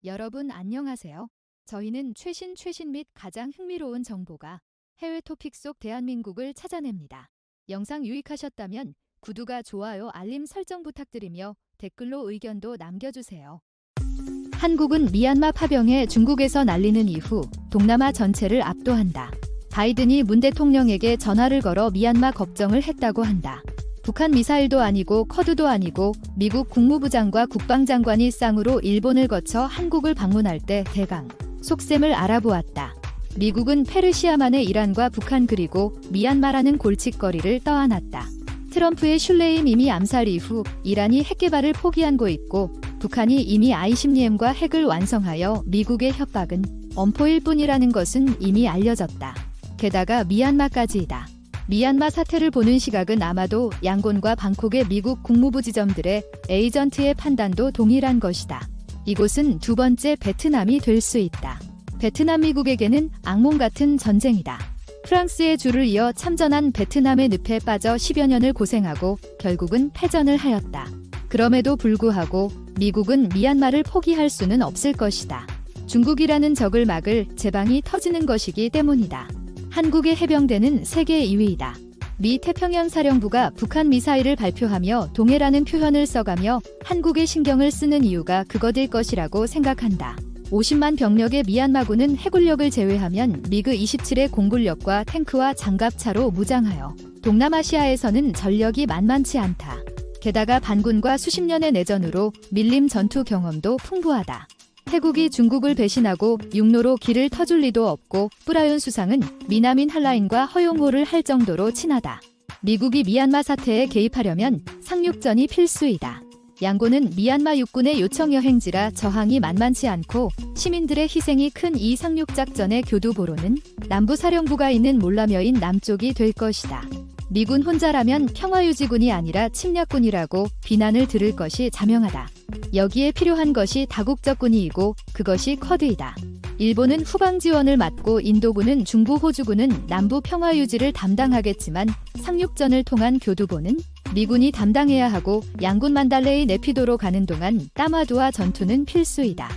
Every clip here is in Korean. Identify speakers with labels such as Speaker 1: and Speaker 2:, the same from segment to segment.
Speaker 1: 여러분 안녕하세요. 저희는 최신 및 가장 흥미로운 정보가 해외 토픽 속 대한민국을 찾아냅니다. 영상 유익하셨다면 구독과 좋아요, 알림 설정 부탁드리며 댓글로 의견도 남겨주세요. 한국은 미얀마 파병에 중국에서 날리는 이후 동남아 전체를 압도한다. 바이든이 문 대통령에게 전화를 걸어 미얀마 걱정을 했다고 한다. 북한 미사일도 아니고 커드도 아니고 미국 국무부장과 국방장관이 쌍으로 일본을 거쳐 한국을 방문할 때 대강 속셈을 알아보았다. 미국은 페르시아만의 이란과 북한 그리고 미얀마라는 골칫거리를 떠안았다. 트럼프의 슐레임 이미 암살 이후 이란이 핵개발을 포기한 거 있고 북한이 이미 ICBM과 핵을 완성하여 미국의 협박은 엄포일 뿐이라는 것은 이미 알려졌다. 게다가 미얀마까지이다. 미얀마 사태를 보는 시각은 아마도 양곤과 방콕의 미국 국무부 지점들의 에이전트의 판단도 동일한 것이다. 이곳은 두 번째 베트남이 될 수 있다. 베트남 미국에게는 악몽 같은 전쟁이다. 프랑스의 줄을 이어 참전한 베트남의 늪에 빠져 10여 년을 고생하고 결국은 패전을 하였다. 그럼에도 불구하고 미국은 미얀마를 포기할 수는 없을 것이다. 중국이라는 적을 막을 제방이 터지는 것이기 때문이다. 한국의 해병대는 세계 2위이다. 미 태평양 사령부가 북한 미사일을 발표하며 동해라는 표현을 써가며 한국의 신경을 쓰는 이유가 그것일 것이라고 생각한다. 50만 병력의 미얀마군은 해군력을 제외하면 미그 27의 공군력과 탱크와 장갑차로 무장하여 동남아시아에서는 전력이 만만치 않다. 게다가 반군과 수십 년의 내전으로 밀림 전투 경험도 풍부하다. 태국이 중국을 배신하고 육로로 길을 터줄 리도 없고 뿌라윤 수상은 미나민 할라인과 허용호를 할 정도로 친하다. 미국이 미얀마 사태에 개입하려면 상륙전이 필수이다. 양곤은 미얀마 육군의 요청 여행지라 저항이 만만치 않고 시민들의 희생이 큰 이 상륙작전의 교두보로는 남부사령부가 있는 몰라며인 남쪽이 될 것이다. 미군 혼자라면 평화유지군이 아니라 침략군이라고 비난을 들을 것이 자명하다. 여기에 필요한 것이 다국적군이고 그것이 쿼드이다. 일본은 후방 지원을 맡고 인도군은 중부 호주군은 남부 평화유지를 담당하겠지만 상륙전을 통한 교두보는 미군이 담당해야 하고 양군 만달레이 네피도로 가는 동안 따마두아 전투는 필수이다.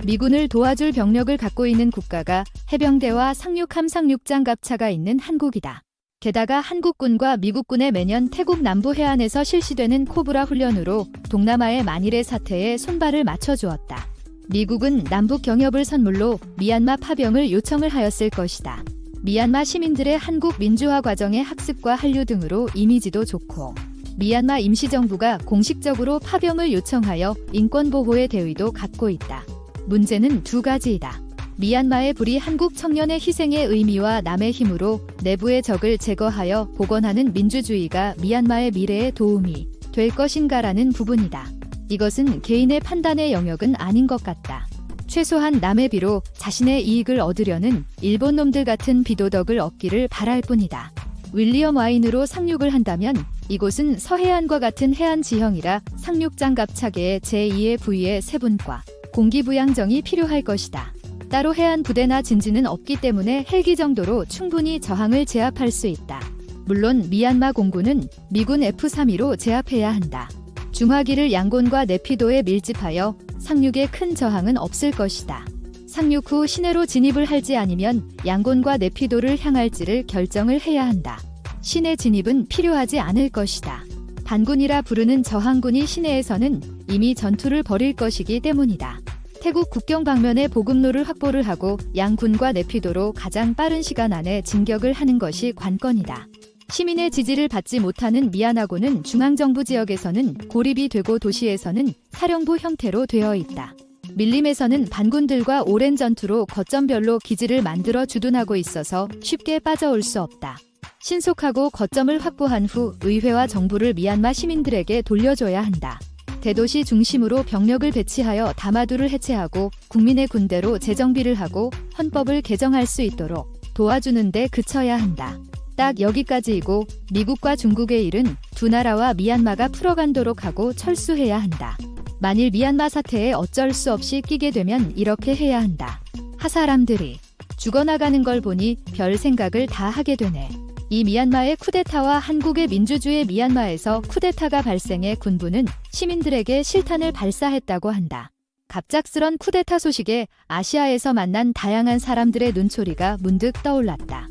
Speaker 1: 미군을 도와줄 병력을 갖고 있는 국가가 해병대와 상륙함 상륙장갑차가 있는 한국이다. 게다가 한국군과 미국군의 매년 태국 남부 해안에서 실시되는 코브라 훈련으로 동남아의 만일의 사태에 손발을 맞춰주었다. 미국은 남북 경협을 선물로 미얀마 파병을 요청을 하였을 것이다. 미얀마 시민들의 한국 민주화 과정의 학습과 한류 등으로 이미지도 좋고 미얀마 임시정부가 공식적으로 파병을 요청하여 인권보호의 대의도 갖고 있다. 문제는 두 가지이다. 미얀마의 불이 한국 청년의 희생의 의미와 남의 힘으로 내부의 적을 제거하여 복원하는 민주주의가 미얀마의 미래에 도움이 될 것인가라는 부분이다. 이것은 개인의 판단의 영역은 아닌 것 같다. 최소한 남의 비로 자신의 이익을 얻으려는 일본 놈들 같은 비도덕을 얻기를 바랄 뿐이다. 윌리엄 와인으로 상륙을 한다면 이곳은 서해안과 같은 해안 지형이라 상륙장갑차계의 제2의 부위의 세분과 공기부양정이 필요할 것이다. 따로 해안 부대나 진지는 없기 때문에 헬기 정도로 충분히 저항을 제압할 수 있다. 물론 미얀마 공군은 미군 F-32로 제압해야 한다. 중화기를 양곤과 네피도에 밀집하여 상륙에 큰 저항은 없을 것이다. 상륙 후 시내로 진입을 할지 아니면 양곤과 네피도를 향할지를 결정을 해야 한다. 시내 진입은 필요하지 않을 것이다. 반군이라 부르는 저항군이 시내에서는 이미 전투를 벌일 것이기 때문이다. 태국 국경 방면에 보급로를 확보를 하고 양군과 네피도로 가장 빠른 시간 안에 진격을 하는 것이 관건이다. 시민의 지지를 받지 못하는 미얀마군은 중앙정부 지역에서는 고립이 되고 도시에서는 사령부 형태로 되어 있다. 밀림에서는 반군들과 오랜 전투로 거점별로 기지를 만들어 주둔하고 있어서 쉽게 빠져올 수 없다. 신속하고 거점을 확보한 후 의회와 정부를 미얀마 시민들에게 돌려줘야 한다. 대도시 중심으로 병력을 배치하여 다마두를 해체하고 국민의 군대로 재정비를 하고 헌법을 개정할 수 있도록 도와주는 데 그쳐야 한다. 딱 여기까지이고 미국과 중국의 일은 두 나라와 미얀마가 풀어간도록 하고 철수해야 한다. 만일 미얀마 사태에 어쩔 수 없이 끼게 되면 이렇게 해야 한다. 하사람들이 죽어나가는 걸 보니 별 생각을 다 하게 되네. 이 미얀마의 쿠데타와 한국의 민주주의 미얀마에서 쿠데타가 발생해 군부는 시민들에게 실탄을 발사했다고 한다. 갑작스런 쿠데타 소식에 아시아에서 만난 다양한 사람들의 눈초리가 문득 떠올랐다.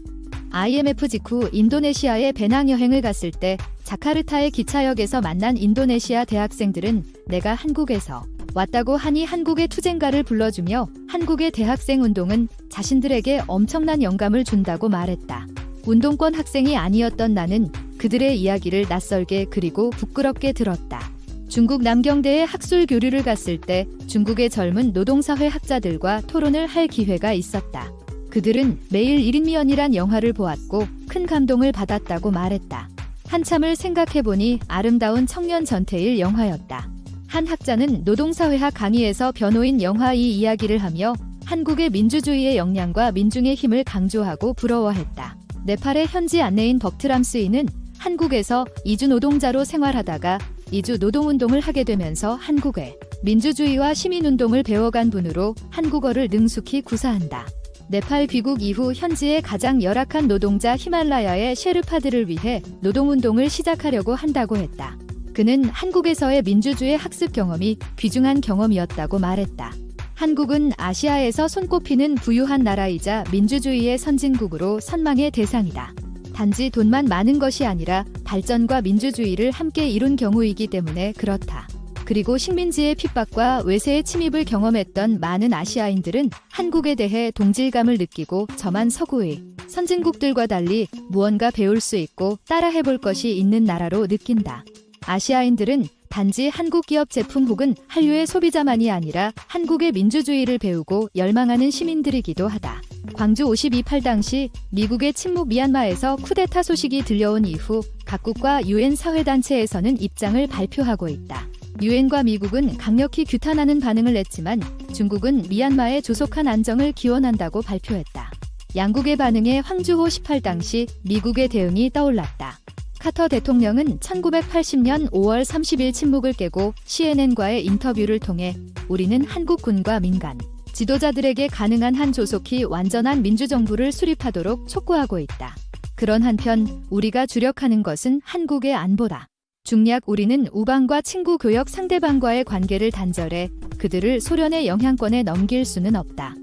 Speaker 1: IMF 직후 인도네시아에 배낭여행을 갔을 때 자카르타의 기차역에서 만난 인도네시아 대학생들은 내가 한국에서 왔다고 하니 한국의 투쟁가를 불러주며 한국의 대학생 운동은 자신들에게 엄청난 영감을 준다고 말했다. 운동권 학생이 아니었던 나는 그들의 이야기를 낯설게 그리고 부끄럽게 들었다. 중국 남경대에 학술 교류를 갔을 때 중국의 젊은 노동사회 학자들과 토론을 할 기회가 있었다. 그들은 매일 1인미연이란 영화를 보았고 큰 감동을 받았다고 말했다. 한참을 생각해보니 아름다운 청년 전태일 영화였다. 한 학자는 노동사회학 강의에서 변호인 영화 이 이야기를 하며 한국의 민주주의의 역량과 민중의 힘을 강조하고 부러워했다. 네팔의 현지 안내인 벅트람스이는 한국에서 이주 노동자로 생활하다가 이주 노동운동을 하게 되면서 한국의 민주주의와 시민운동을 배워간 분으로 한국어를 능숙히 구사한다. 네팔 귀국 이후 현지의 가장 열악한 노동자 히말라야의 셰르파들을 위해 노동운동을 시작하려고 한다고 했다. 그는 한국에서의 민주주의 학습 경험이 귀중한 경험이었다고 말했다. 한국은 아시아에서 손꼽히는 부유한 나라이자 민주주의의 선진국으로 선망의 대상이다. 단지 돈만 많은 것이 아니라 발전과 민주주의를 함께 이룬 경우이기 때문에 그렇다. 그리고 식민지의 핍박과 외세의 침입을 경험했던 많은 아시아인들은 한국에 대해 동질감을 느끼고 저만 서구의 선진국들과 달리 무언가 배울 수 있고 따라해볼 것이 있는 나라로 느낀다. 아시아인들은 단지 한국 기업 제품 혹은 한류의 소비자만이 아니라 한국의 민주주의를 배우고 열망하는 시민들이기도 하다. 광주 52.8 당시 미국의 침묵 미얀마에서 쿠데타 소식이 들려온 이후 각국과 UN 사회단체에서는 입장을 발표하고 있다. 유엔과 미국은 강력히 규탄하는 반응을 냈지만 중국은 미얀마의 조속한 안정을 기원한다고 발표했다. 양국의 반응에 황주호 18 당시 미국의 대응이 떠올랐다. 카터 대통령은 1980년 5월 30일 침묵을 깨고 CNN과의 인터뷰를 통해 우리는 한국군과 민간 지도자들에게 가능한 한 조속히 완전한 민주정부를 수립하도록 촉구하고 있다. 그런 한편 우리가 주력하는 것은 한국의 안보다. 중략 우리는 우방과 친구 교역 상대방과의 관계를 단절해 그들을 소련의 영향권에 넘길 수는 없다.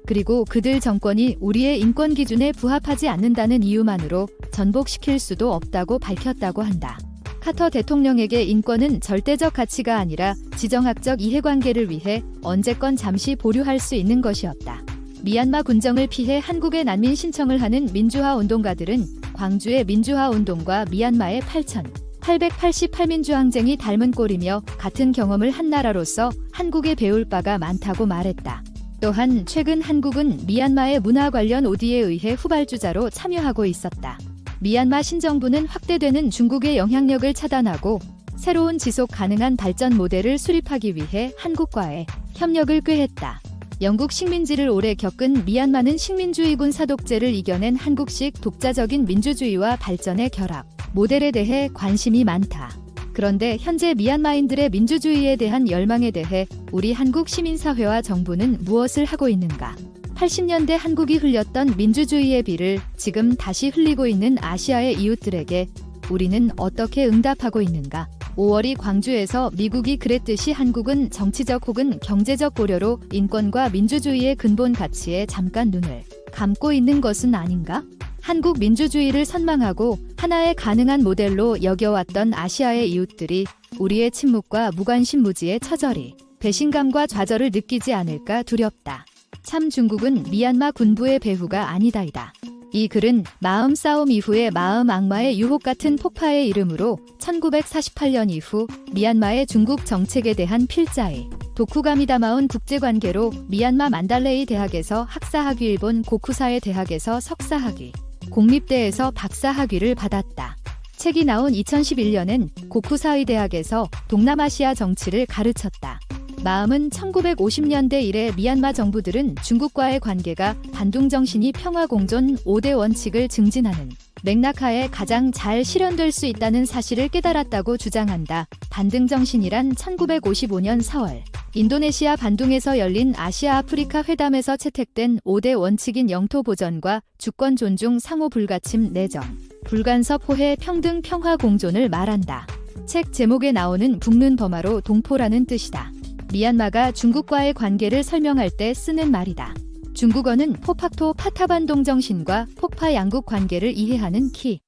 Speaker 1: 그리고 그들 정권이 우리의 인권 기준에 부합하지 않는다는 이유만으로 전복시킬 수도 없다고 밝혔다고 한다. 카터 대통령에게 인권은 절대적 가치가 아니라 지정학적 이해관계를 위해 언제건 잠시 보류할 수 있는 것이었다. 미얀마 군정을 피해 한국에 난민 신청을 하는 민주화 운동가들은 광주의 민주화 운동과 미얀마의 8,888민주 항쟁이 닮은 꼴이며 같은 경험을 한 나라로서 한국에 배울 바가 많다고 말했다. 또한 최근 한국은 미얀마의 문화 관련 OD에 의해 후발주자로 참여하고 있었다. 미얀마 신정부는 확대되는 중국의 영향력을 차단하고 새로운 지속 가능한 발전 모델을 수립하기 위해 한국과의 협력을 꾀했다. 영국 식민지를 오래 겪은 미얀마는 식민주의군 사독제를 이겨낸 한국식 독자적인 민주주의와 발전의 결합 모델에 대해 관심이 많다. 그런데 현재 미얀마인들의 민주주의에 대한 열망에 대해 우리 한국 시민사회와 정부는 무엇을 하고 있는가? 80년대 한국이 흘렸던 민주주의의 비를 지금 다시 흘리고 있는 아시아의 이웃들에게 우리는 어떻게 응답하고 있는가? 5월이 광주에서 미국이 그랬듯이 한국은 정치적 혹은 경제적 고려로 인권과 민주주의의 근본 가치에 잠깐 눈을 감고 있는 것은 아닌가? 한국 민주주의를 선망하고 하나의 가능한 모델로 여겨왔던 아시아의 이웃들이 우리의 침묵과 무관심 무지에 처절히 배신감과 좌절을 느끼지 않을까 두렵다. 참 중국은 미얀마 군부의 배후가 아니다이다. 이 글은 마음 싸움 이후의 마음 악마의 유혹 같은 폭파의 이름으로 1948년 이후 미얀마의 중국 정책에 대한 필자의 독후감이 담아온 국제관계로 미얀마 만달레이 대학에서 학사학위, 일본 고쿠사의 대학에서 석사학위, 공립대에서 박사학위를 받았다. 책이 나온 2011년엔 고쿠사의 대학에서 동남아시아 정치를 가르쳤다. 마음은 1950년대 이래 미얀마 정부들은 중국과의 관계가 반둥정신이 평화공존 5대 원칙을 증진하는 맥락하에 가장 잘 실현될 수 있다는 사실을 깨달았다고 주장한다. 반등정신이란 1955년 4월 인도네시아 반둥에서 열린 아시아 아프리카 회담에서 채택된 5대 원칙인 영토 보전과 주권 존중, 상호 불가침, 내정, 불간섭, 호혜, 평등, 평화 공존을 말한다. 책 제목에 나오는 북는 버마로 동포라는 뜻이다. 미얀마가 중국과의 관계를 설명할 때 쓰는 말이다. 중국어는 포팍토 파타반동 정신과 폭파 양국 관계를 이해하는 키,